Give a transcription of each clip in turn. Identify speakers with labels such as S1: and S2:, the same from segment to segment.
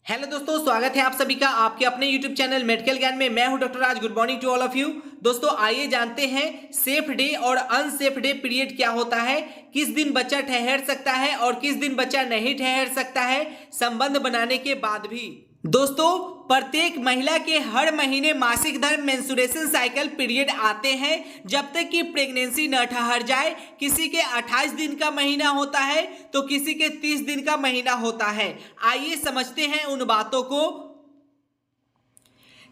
S1: Hello दोस्तों, स्वागत है आप सभी का आपके अपने यूट्यूब चैनल मेडिकल ज्ञान में। मैं हूं doctor Raj. Good morning to all of you. दोस्तों आइए जानते हैं सेफ डे और अनसेफ डे पीरियड क्या होता है, किस दिन बच्चा ठहर सकता है और किस दिन बच्चा नहीं ठहर सकता है संबंध बनाने के बाद भी। दोस्तों प्रत्येक महिला के हर महीने मासिक धर्म मेंस्ट्रुएशन साइकिल पीरियड आते हैं जब तक कि प्रेगनेंसी न ठहर जाए। किसी के 28 दिन का महीना होता है तो किसी के 30 दिन का महीना होता है। आइए समझते हैं उन बातों को।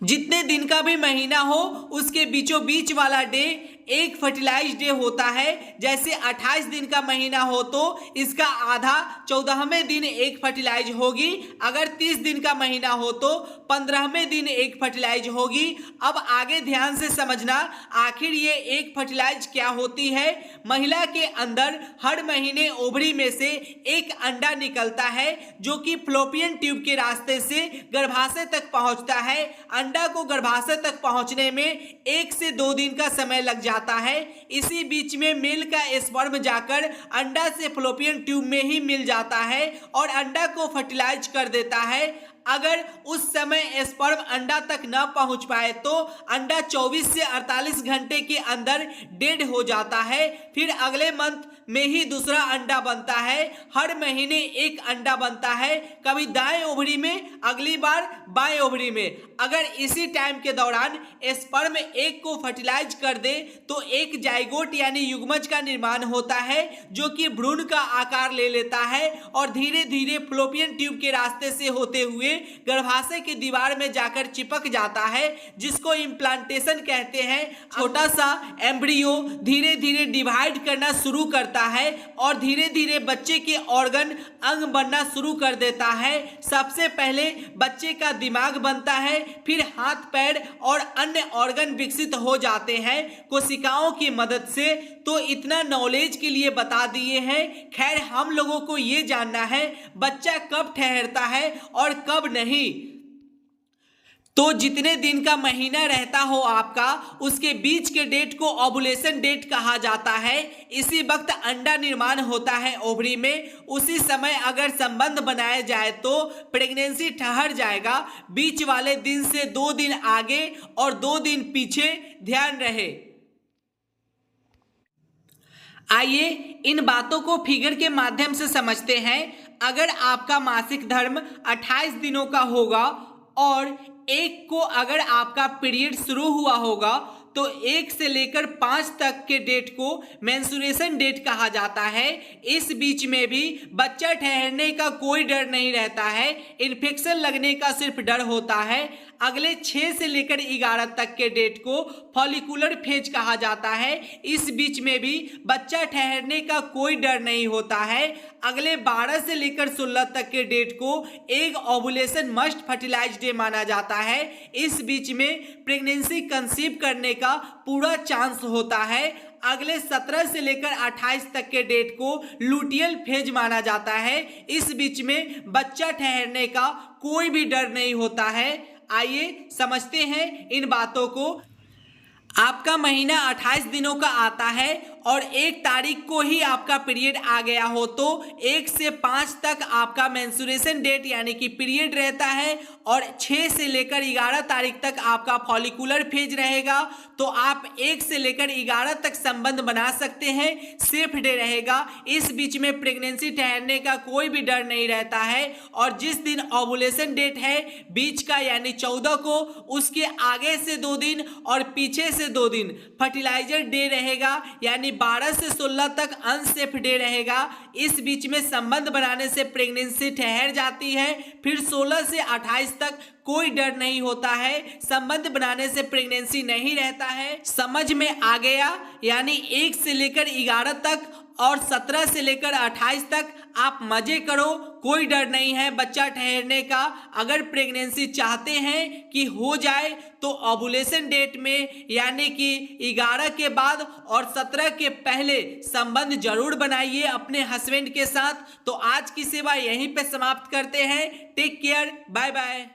S1: जितने दिन का भी महीना हो उसके बीचों बीच वाला डे एक फर्टिलाइज डे होता है। जैसे 28 दिन का महीना हो तो इसका आधा 14वें दिन एक फर्टिलाइज होगी। अगर 30 दिन का महीना हो तो 15वें दिन एक फर्टिलाइज होगी। अब आगे ध्यान से समझना आखिर ये एक फर्टिलाइज क्या होती है। महिला के अंदर हर महीने ओवरी में से एक अंडा निकलता है जो कि फ्लोपियन ट्यूब के रास्ते से गर्भाशय तक पहुंचता है। अंडा को गर्भाशय तक पहुंचने में 1 से 2 दिन का समय लग जाता है। इसी बीच में मेल का स्पर्म जाकर अंडा से फ्लोपियन ट्यूब में ही मिल जाता है और अंडा को फर्टिलाइज कर देता है। अगर उस समय स्पर्म अंडा तक न पहुंच पाए तो अंडा 24 से 48 घंटे के अंदर डेड हो जाता है। फिर अगले मंथ में ही दूसरा अंडा बनता है। हर महीने एक अंडा बनता है, कभी दाएं ओवरी में, अगली बार बाएं ओवरी में। अगर इसी टाइम के दौरान स्पर्म एक को फर्टिलाइज कर दे तो एक जाइगोट यानी युग्मज का निर्माण होता है जो कि भ्रूण का आकार ले लेता है और धीरे धीरे फ्लोपियन ट्यूब के रास्ते से होते हुए गर्भाशय की दीवार में जाकर चिपक जाता है, जिसको इम्प्लांटेशन कहते हैं। छोटा सा एम्ब्रियो धीरे धीरे डिवाइड करना शुरू करता है और धीरे धीरे बच्चे के ऑर्गन अंग बनना शुरू कर देता है। सबसे पहले बच्चे का दिमाग बनता है, फिर हाथ पैर और अन्य ऑर्गन विकसित हो जाते हैं कोशिकाओं की मदद से। तो इतना नॉलेज के लिए बता दिए हैं। खैर हम लोगों को ये जानना है बच्चा कब ठहरता है और कब नहीं। तो जितने दिन का महीना रहता हो आपका उसके बीच के डेट को ओवुलेशन डेट कहा जाता है। इसी वक्त अंडा निर्माण होता है ओवरी में। उसी समय अगर संबंध बनाया जाए तो प्रेगनेंसी ठहर जाएगा। बीच वाले दिन से 2 दिन आगे और 2 दिन पीछे ध्यान रहे। आइए इन बातों को फिगर के माध्यम से समझते हैं। अगर आपका मासिक धर्म 28 दिनों का होगा और 1 को अगर आपका पीरियड शुरू हुआ होगा तो 1 से लेकर 5 तक के डेट को मेंस्ट्रुएशन डेट कहा जाता है। इस बीच में भी बच्चा ठहरने का कोई डर नहीं रहता है, इन्फेक्शन लगने का सिर्फ डर होता है। अगले 6 से लेकर 11 तक के डेट को फॉलिकुलर फेज कहा जाता है। इस बीच में भी बच्चा ठहरने का कोई डर नहीं होता है। अगले 12 से लेकर 16 तक के डेट को egg ovulation must fertilise day माना जाता है। इस बीच में प्रेगनेंसी कंसीव करने का पूरा चांस होता है। अगले 17 से लेकर 28 तक के डेट को लूटियल फेज माना जाता है। इस बीच में बच्चा ठहरने का कोई भी डर नहीं होता है। आइए समझते हैं इन बातों को। आपका महीना 28 दिनों का आता है और 1 तारीख को ही आपका पीरियड आ गया हो तो 1 से 5 तक आपका मेंस्ट्रुएशन डेट यानी कि पीरियड रहता है और 6 से लेकर 11 तारीख तक आपका फॉलिकुलर फेज रहेगा। तो आप 1 से लेकर 11 तक संबंध बना सकते हैं, सेफ डे रहेगा। इस बीच में प्रेगनेंसी ठहरने का कोई भी डर नहीं रहता है। और जिस दिन ओवुलेशन डेट है बीच का यानी 14 को, उसके आगे से 2 दिन और पीछे से 2 दिन फर्टिलाइजर डे रहेगा यानी 12 से 16 तक अनसेफ डे रहेगा। इस बीच में संबंध बनाने से प्रेगनेंसी ठहर जाती है। फिर 16 से 28 तक कोई डर नहीं होता है, संबंध बनाने से प्रेगनेंसी नहीं रहता है। समझ में आ गया? यानी 1 से लेकर 11 तक और 17 से लेकर 28 तक आप मजे करो, कोई डर नहीं है बच्चा ठहरने का। अगर प्रेगनेंसी चाहते हैं कि हो जाए तो ओवुलेशन डेट में यानी कि 11 के बाद और 17 के पहले संबंध जरूर बनाइए अपने हस्बैंड के साथ। तो आज की सेवा यहीं पे समाप्त करते हैं। Take care, bye bye.